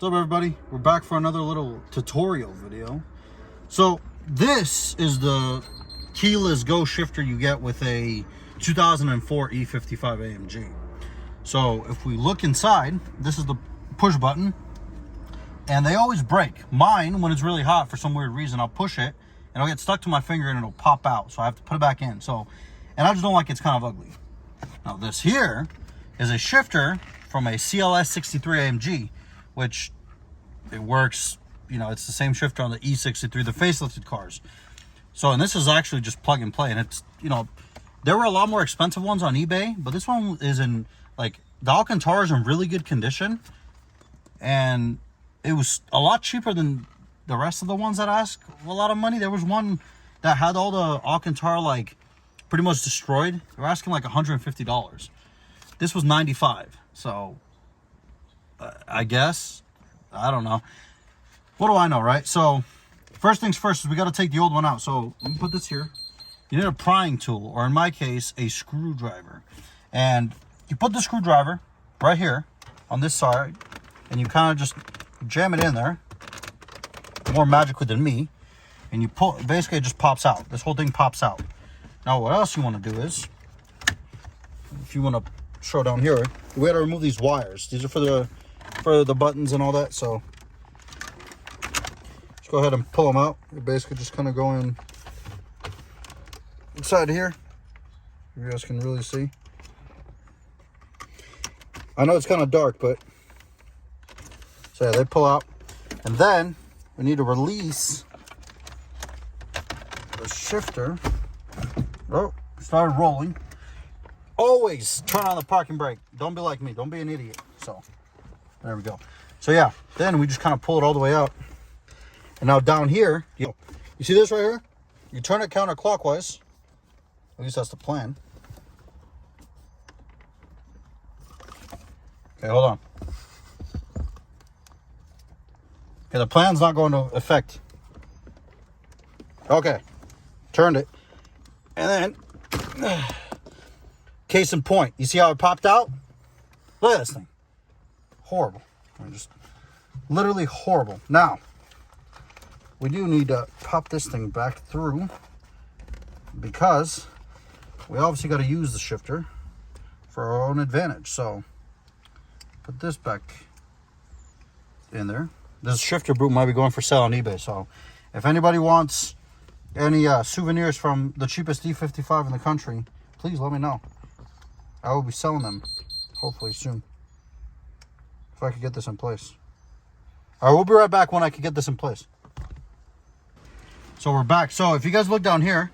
What's up, everybody? We're back for another little tutorial video. So this is the keyless go shifter you get with a 2004 E55 AMG. So if we look inside, this is the push button, and they always break. Mine, when it's really hot for some weird reason, I'll push it and it'll get stuck to my finger and it'll pop out, so I have to put it back in. And I just don't like it's kind of ugly. Now this here is a shifter from a CLS 63 AMG, which it works, you know, it's the same shifter on the E63, the facelifted cars. So, and this is actually just plug and play, and it's, you know, there were a lot more expensive ones on eBay, but this one is in, like, the Alcantara is in really good condition, and it was a lot cheaper than the rest of the ones that ask a lot of money. There was one that had all the Alcantara, like, pretty much destroyed. They were asking like $150. This was $95. So I guess, I don't know. What do I know, right? So first things first is we got to take the old one out. So let me put this here. You need a prying tool, or in my case, a screwdriver. And you put the screwdriver right here on this side, and you kind of just jam it in there, more magically than me, and you pull. Basically it just pops out. This whole thing pops out. Now what else you want to do is, if you want to show down here, we got to remove these wires. These are for the buttons and all that. So let's go ahead and pull them out. They basically just kind of go in inside here. You guys can really see. I know it's kind of dark, but so yeah, they pull out, and then we need to release the shifter. Oh, started rolling. Always turn on the parking brake. Don't be like me. Don't be an idiot. So there we go. So yeah, then we just kind of pull it all the way out. And now down here, you see this right here? You turn it counterclockwise. At least that's the plan. Okay, hold on. Okay, the plan's not going to affect. Okay, turned it. And then, case in point, you see how it popped out? Look at this thing. Horrible. Just literally horrible. Now, we do need to pop this thing back through, because we obviously got to use the shifter for our own advantage. So put this back in there. This shifter boot might be going for sale on eBay. So if anybody wants any souvenirs from the cheapest E55 in the country, please let me know. I will be selling them hopefully soon, if I could get this in place. All right, we'll be right back when I can get this in place. So we're back. So if you guys look down here,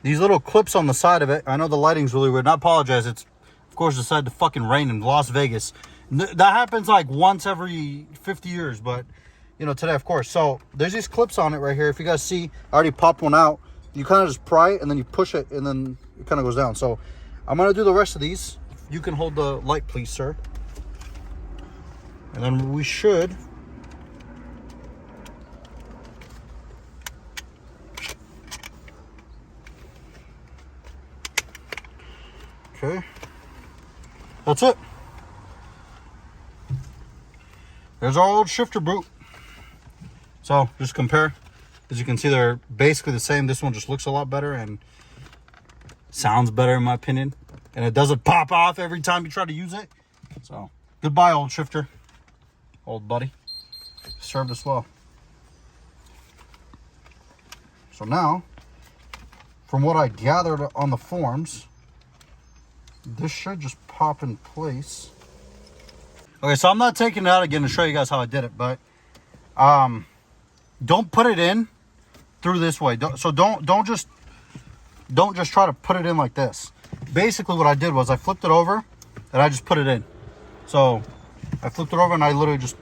these little clips on the side of it, I know the lighting's really weird, and I apologize. It's, of course, decided to fucking rain in Las Vegas. That happens like once every 50 years, but you know, today, of course. So there's these clips on it right here. If you guys see, I already popped one out. You kind of just pry it, and then you push it, and then it kind of goes down. So I'm going to do the rest of these. You can hold the light, please, sir. And then we should. Okay. That's it. There's our old shifter boot. So just compare. As you can see, they're basically the same. This one just looks a lot better and sounds better, in my opinion. And it doesn't pop off every time you try to use it. So goodbye, old shifter. Old buddy. Served us well. So now, from what I gathered on the forums, this should just pop in place. Okay, so I'm not taking it out again to show you guys how I did it, but don't put it in through this way. Don't just try to put it in like this. Basically what I did was I flipped it over and I just put it in. So I flipped it over and I literally just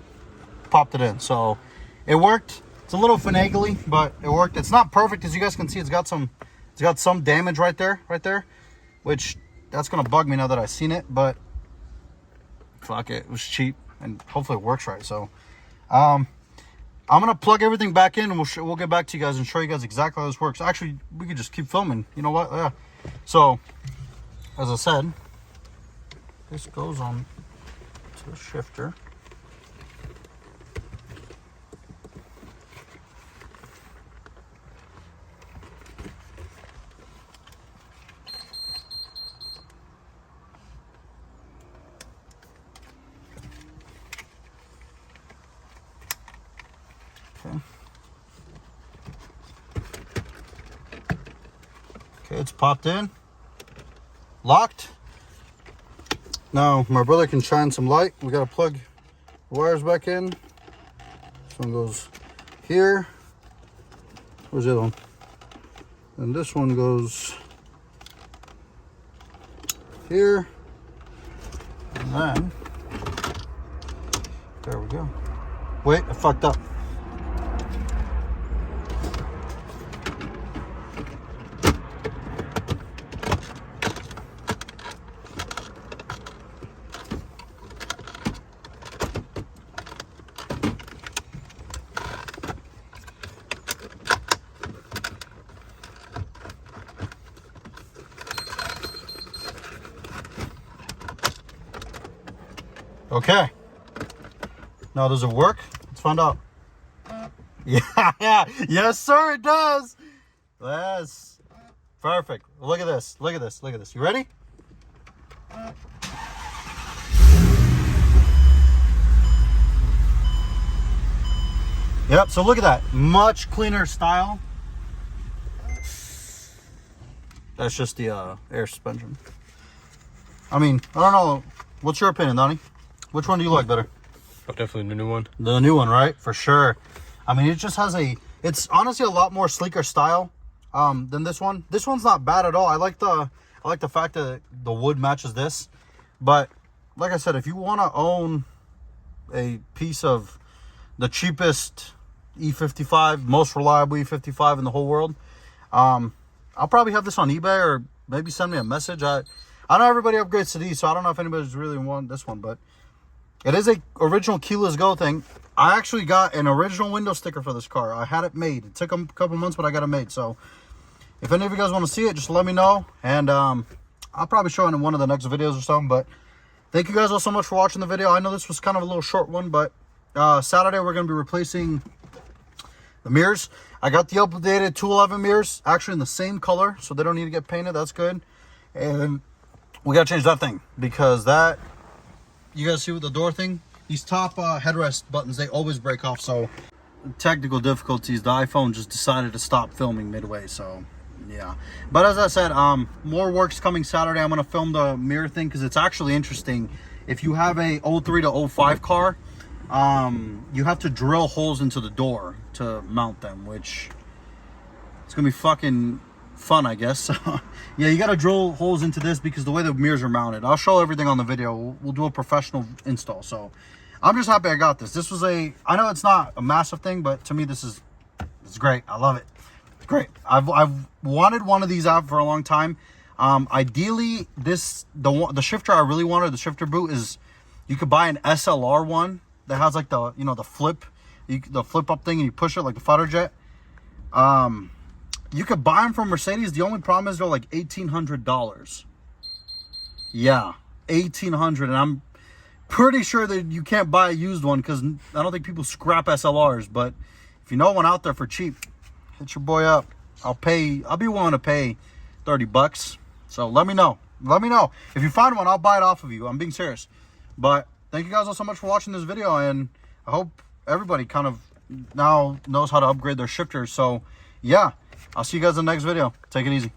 popped it in. So it worked. It's a little finagly, but it worked. It's not perfect, as you guys can see. It's got some damage right there, which that's gonna bug me now that I've seen it, but fuck it, it was cheap and hopefully it works right. So I'm gonna plug everything back in, and we'll get back to you guys and show you guys exactly how this works. Actually, we could just keep filming. You know what? Yeah. So as I said, this goes on to the shifter. it's popped in, locked. Now my brother can shine some light. We got to plug the wires back in. This one goes here. Where's the other one? And this one goes here. And then, there we go. Wait, I fucked up. Okay. Now, does it work? Let's find out. Yeah, yes, sir, it does. Yes. Perfect. Look at this. Look at this. Look at this. You ready? Yep, so look at that. Much cleaner style. That's just the air suspension. I mean, I don't know. What's your opinion, Donnie? Which one do you like better? Oh, definitely the new one. The new one, right? For sure. I mean, it just has it's honestly a lot more sleeker style than this one. This one's not bad at all. I like the fact that the wood matches this. But like I said, if you want to own a piece of the cheapest E55, most reliable E55 in the whole world, I'll probably have this on eBay, or maybe send me a message. I know everybody upgrades to these, so I don't know if anybody's really want this one, but it is a original keyless go thing. I actually got an original window sticker for this car. I had it made. It took a couple months, but I got it made. So if any of you guys want to see it, just let me know. And I'll probably show it in one of the next videos or something. But thank you guys all so much for watching the video. I know this was kind of a little short one, but Saturday we're going to be replacing the mirrors. I got the updated 211 mirrors, actually in the same color, so they don't need to get painted. That's good. And we got to change that thing, because that, you guys see with the door thing, these top headrest buttons, they always break off. So technical difficulties, the iPhone just decided to stop filming midway. So yeah, but as I said, more work's coming Saturday. I'm gonna film the mirror thing because it's actually interesting. If you have a 03 to 05 car, you have to drill holes into the door to mount them, which it's gonna be fucking fun, I guess. Yeah, you gotta drill holes into this because the way the mirrors are mounted. I'll show everything on the video. We'll do a professional install. So I'm just happy I got this. This was I know it's not a massive thing, but to me it's great. I love it. It's great. I've wanted one of these out for a long time. Ideally, the shifter I really wanted, the shifter boot, is you could buy an SLR one that has like the, you know, the flip up thing, and you push it like the fighter jet. You could buy them from Mercedes. The only problem is they're like $1,800. Yeah, $1,800, and I'm pretty sure that you can't buy a used one because I don't think people scrap SLRs. But if you know one out there for cheap, hit your boy up. I'll be willing to pay $30. So let me know. Let me know. If you find one, I'll buy it off of you. I'm being serious. But thank you guys all so much for watching this video, and I hope everybody kind of now knows how to upgrade their shifters. So yeah, I'll see you guys in the next video. Take it easy.